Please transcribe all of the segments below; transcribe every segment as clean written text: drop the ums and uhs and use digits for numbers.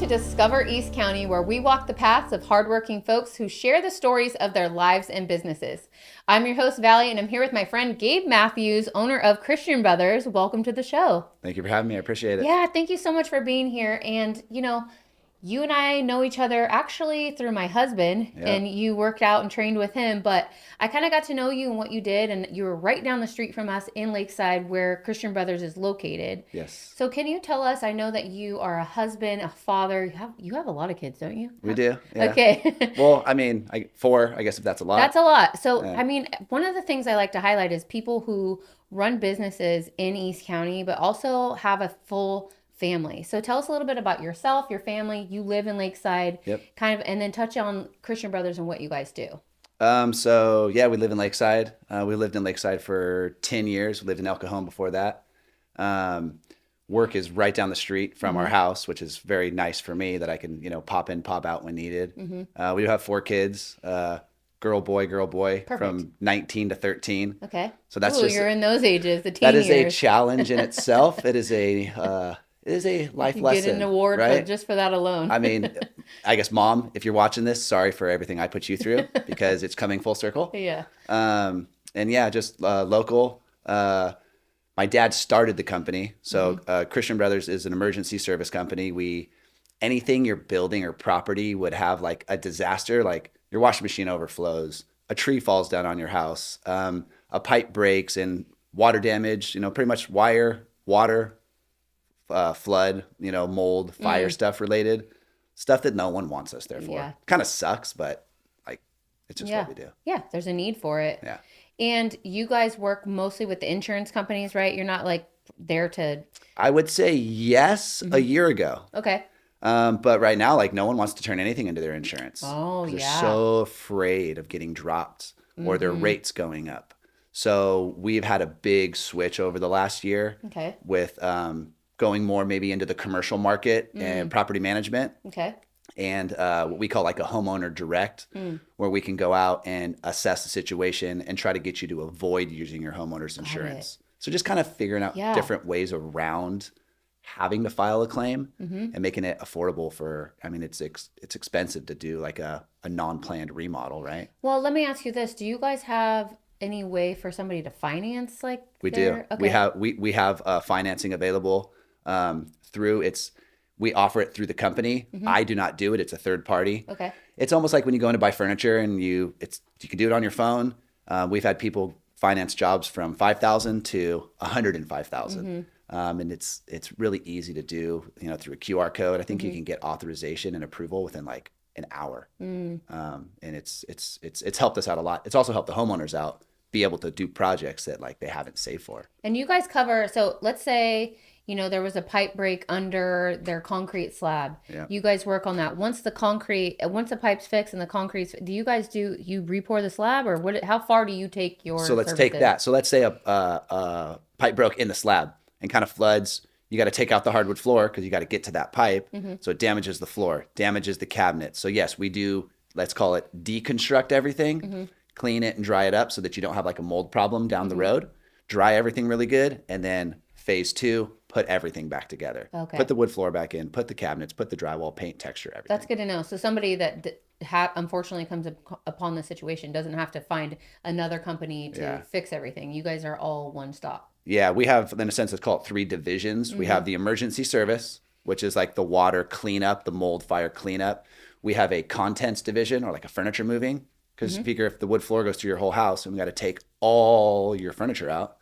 to Discover East County, where we walk the paths of hardworking folks who share the stories of their lives and businesses. I'm your host, Valley, and I'm here with my friend Gabe Matthews, owner of Christian Brothers. Welcome to the show. Thank you for having me. I appreciate it. Yeah, thank you so much for being here. And, you and I know each other actually through my husband, and you worked out and trained with him, but I kind of got to know you and what you did, and you were right down the street from us in Lakeside where Christian Brothers is located. Yes. So can you tell us, I know that you are a husband, a father, you have a lot of kids, don't you? We do. Yeah. Okay. Well, I mean, 4, I guess, if that's a lot. That's a lot. So, Yeah. I mean, one of the things I like to highlight is people who run businesses in East County, but also have a full family. So tell us a little bit about yourself, your family. You live in Lakeside, kind of, and then touch on Christian Brothers and what you guys do. So yeah, we live in Lakeside. We lived in Lakeside for 10 years. We lived in El Cajon before that. Work is right down the street from our house, which is very nice for me that I can, pop in, pop out when needed. We do have 4 kids, girl, boy, Perfect. from 19 to 13. Okay. So that's you're in those ages, the teen that is years. a challenge in itself. It is a life You lesson. get an award right? just for that alone. I mean, I guess, Mom, if you're watching this, sorry for everything I put you through because it's coming full circle. Yeah. And yeah, just local. My dad started the company. So Christian Brothers is an emergency service company. Anything you're building or property would have like a disaster, like your washing machine overflows, a tree falls down on your house, a pipe breaks, and water damage, pretty much wire, water, flood, mold, fire stuff related, stuff that no one wants us there for. Yeah. Kind of sucks, but like it's just what we do. Yeah, there's a need for it. Yeah. And you guys work mostly with the insurance companies, right? You're not like there to... I would say yes a year ago. Okay. But right now, like no one wants to turn anything into their insurance. Oh, 'Cause yeah. They're so afraid of getting dropped or their rates going up. So we've had a big switch over the last year Okay. with going more maybe into the commercial market and property management. Okay. And what we call like a homeowner direct, where we can go out and assess the situation and try to get you to avoid using your homeowner's insurance. So just kind of figuring out different ways around having to file a claim and making it affordable for, I mean, it's expensive to do like a non-planned remodel, right? Well, let me ask you this. Do you guys have any way for somebody to finance like We their... do. Okay. We have financing available we offer it through the company. I do not do it. It's a third party. Okay. It's almost like when you go in to buy furniture and you can do it on your phone. We've had people finance jobs from $5,000 to $105,000. And it's really easy to do, through a QR code. I think you can get authorization and approval within like an hour. And it's helped us out a lot. It's also helped the homeowners out be able to do projects that like they haven't saved for. And you guys cover, so let's say, there was a pipe break under their concrete slab. Yeah. You guys work on that. Once the pipe's fixed and the concrete's, you re-pour the slab, or how far do you take your So let's services? take that. So let's say a pipe broke in the slab and kind of floods. You got to take out the hardwood floor because you got to get to that pipe. So it damages the floor, damages the cabinet. So yes, we do, let's call it deconstruct everything, clean it and dry it up so that you don't have like a mold problem down the road. Dry everything really good. And then phase 2, put everything back together. Okay. Put the wood floor back in, put the cabinets, put the drywall, paint, texture, everything. That's good to know. So somebody that unfortunately comes upon the situation doesn't have to find another company to fix everything. You guys are all one stop. Yeah, we have, in a sense, it's called 3 divisions. We have the emergency service, which is like the water cleanup, the mold fire cleanup. We have a contents division, or like a furniture moving, because figure if the wood floor goes through your whole house, and we got to take all your furniture out.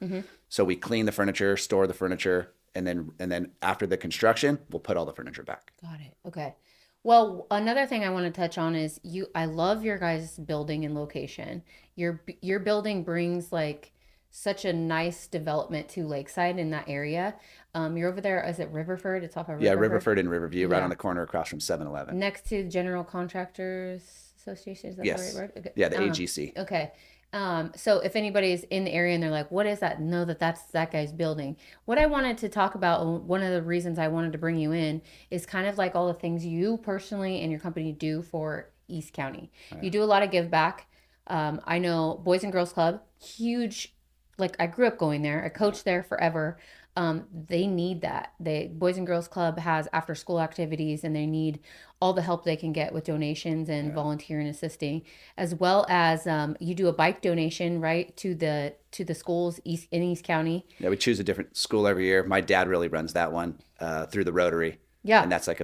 So we clean the furniture, store the furniture, and then after the construction, we'll put all the furniture back. Got it. Okay. Well, another thing I want to touch on is I love your guys' building and location. Your building brings like such a nice development to Lakeside in that area. You're over there, is it Riverford? It's off of Riverford. Yeah, Riverford and Riverview, right on the corner across from 7-Eleven. Next to General Contractors Association, is that the right word? Okay. Yeah, the AGC. Okay. So if anybody's in the area and they're like, what is that? Know that that's that guy's building. What I wanted to talk about, one of the reasons I wanted to bring you in is kind of like all the things you personally and your company do for East County. Right. You do a lot of give back. I know Boys and Girls Club, huge, like I grew up going there. I coached there forever. They need that. Boys and Girls Club has after school activities, and they need all the help they can get with donations and Yeah. volunteering and assisting, as well as you do a bike donation, right, to the schools in East County. Yeah, we choose a different school every year. My dad really runs that one through the Rotary, Yeah. and that's like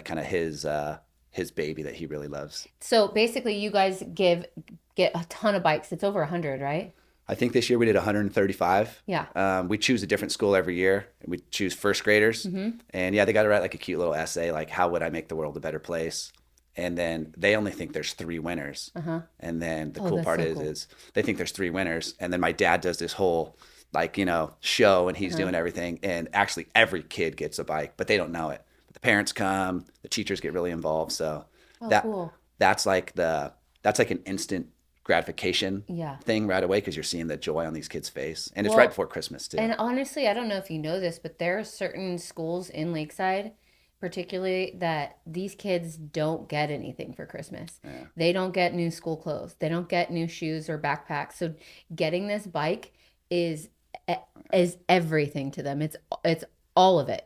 kind of his baby that he really loves. So basically, you guys get a ton of bikes. It's over 100, right? I think this year we did 135. Yeah. We choose a different school every year. We choose first graders, and yeah, they got to write like a cute little essay, like how would I make the world a better place? And then they only think there's three winners. And then the Oh, cool that's part so cool. is they think there's three winners, and then my dad does this whole like show, and he's doing everything, and actually every kid gets a bike, but they don't know it. But the parents come, the teachers get really involved, so Oh, that cool. that's like an instant gratification Yeah. thing right away because you're seeing the joy on these kids' face, and it's right Well, before Christmas too. and honestly, I don't know if you know this, but there are certain schools in Lakeside, particularly, that these kids don't get anything for Christmas. Yeah. They don't get new school clothes. They don't get new shoes or backpacks. So getting this bike is is everything to them. It's all of it.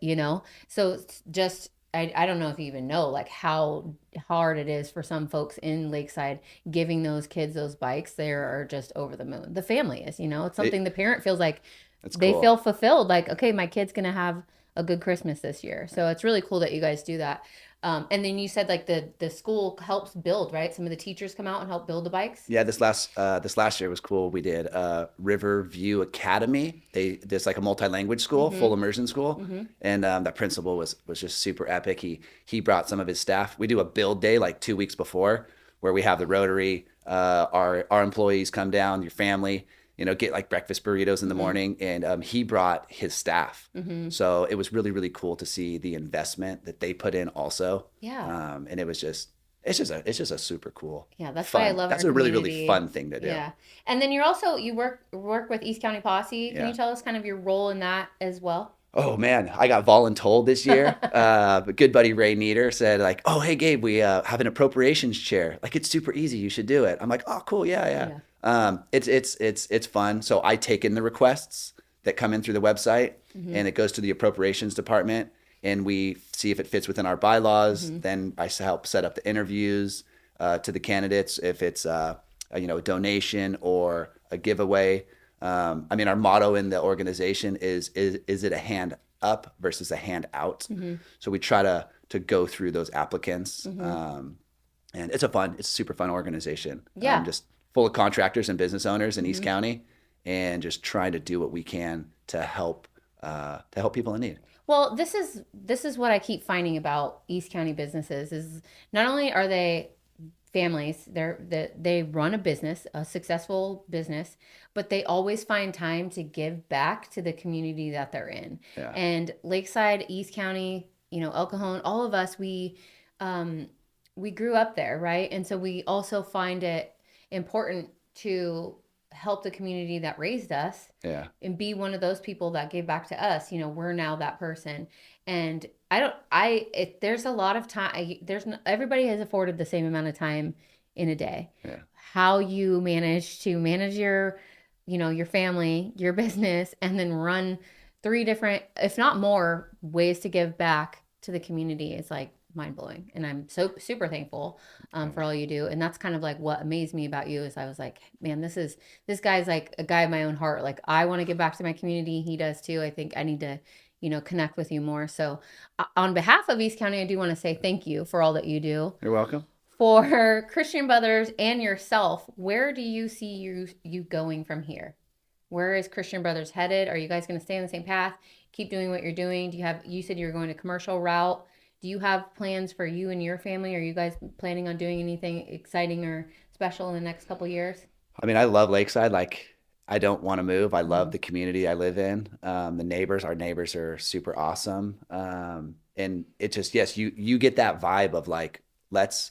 So it's just I don't know if you even know like how hard it is for some folks in Lakeside giving those kids those bikes. They are just over the moon. The family is. It's It, something the parent feels like it's they cool. feel fulfilled. Like, okay, my kid's gonna have a good Christmas this year. So it's really cool that you guys do that. And then you said like the school helps build, right? Some of the teachers come out and help build the bikes. Yeah, this last year was cool. We did Riverview Academy. There's like a multi-language school, full immersion school, and that principal was just super epic. He brought some of his staff. We do a build day like 2 weeks before, where we have the Rotary, our employees come down, your family, get like breakfast burritos in the morning, and he brought his staff. So it was really really cool to see the investment that they put in also. Yeah. And it was just it's just a super cool, Yeah, that's why I fun. love That's our a really really community. fun thing to do. Yeah. And then you work with East County Posse. Can you Yeah. tell us kind of your role in that as well? Oh man, I got voluntold this year. But good buddy Ray Nieder said like, "Oh hey Gabe, we have an appropriations chair. Like it's super easy. You should do it." I'm like, "Oh cool, yeah yeah." Yeah. It's fun. So I take in the requests that come in through the website, and it goes to the appropriations department, and we see if it fits within our bylaws. Then I help set up the interviews to the candidates if it's a donation or a giveaway. I mean, our motto in the organization is it a hand up versus a hand out? So we try to go through those applicants, and it's a super fun organization. Yeah. Just full of contractors and business owners in East County, and just trying to do what we can to help people in need. Well, this is what I keep finding about East County businesses is not only are they families, they run a business, a successful business, but they always find time to give back to the community that they're in. Yeah. And Lakeside, East County, El Cajon, all of us, we grew up there, right? And so we also find it important to help the community that raised us Yeah. and be one of those people that gave back to us. We're now that person. And there's a lot of time. Everybody has afforded the same amount of time in a day. Yeah. How you manage to manage your family, your business, and then run three different, if not more, ways to give back to the community is like mind blowing. And I'm so super thankful for all you do. And that's kind of like what amazed me about you is I was like, man, this guy's like a guy of my own heart. Like I want to give back to my community. He does too. I think I need to, connect with you more. So on behalf of East County, I do want to say thank you for all that you do. You're welcome. For Christian Brothers and yourself, where do you see you going from here? Where is Christian Brothers headed? Are you guys going to stay on the same path? Keep doing what you're doing? You said you were going to commercial route. Do you have plans for you and your family? Are you guys planning on doing anything exciting or special in the next couple of years? I mean, I love Lakeside. Like, I don't want to move. I love the community I live in. Our neighbors are super awesome. And it just, yes, you get that vibe of like, let's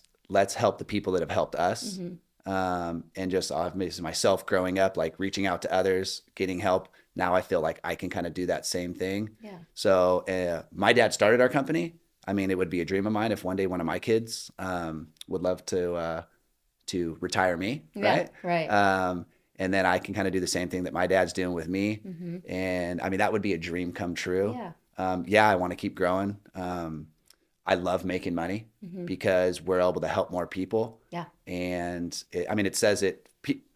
help the people that have helped us. And just obviously myself growing up, like reaching out to others, getting help. Now I feel like I can kind of do that same thing. Yeah. So my dad started our company. I mean, it would be a dream of mine if one day one of my kids would love to retire me, Yeah, right? right. and then I can kind of do the same thing that my dad's doing with me. And I mean, that would be a dream come true. Yeah. Yeah, I want to keep growing. I love making money because we're able to help more people. Yeah. And I mean, it says it,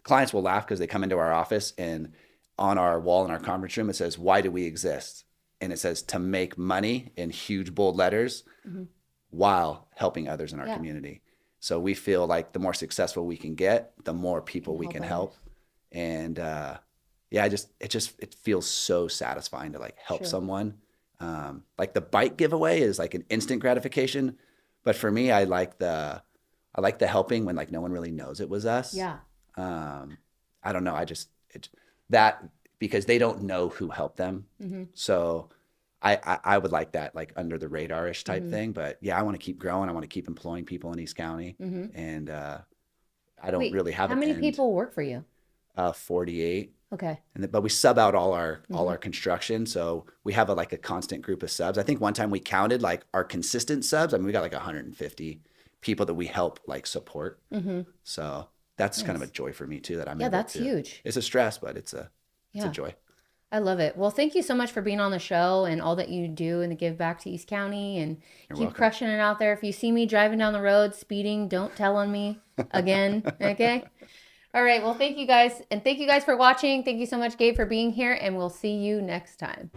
clients will laugh because they come into our office and on our wall in our conference room, it says, "Why do we exist?" And it says to make money in huge bold letters while helping others in our community. So we feel like the more successful we can get, the more people we can help. And yeah, it feels so satisfying to like help someone. Like the bike giveaway is like an instant gratification, but for me, I like the helping when like no one really knows it was us. Yeah. I don't know. That because they don't know who helped them. So I would like that like under the radar-ish type thing. But yeah, I want to keep growing. I want to keep employing people in East County. And I don't really have how many people work for you? 48. Okay. But we sub out all our construction. So we have like a constant group of subs. I think one time we counted like our consistent subs. I mean, we got like 150 people that we help like support. So that's kind of a joy for me too, that I'm able that's to. huge. It's a stress, but it's a joy. I love it. Well, thank you so much for being on the show and all that you do and to give back to East County, and keep welcome. crushing it out there. If you see me driving down the road speeding, don't tell on me again. Okay. All right. Well, thank you guys. And thank you guys for watching. Thank you so much, Gabe, for being here. And we'll see you next time.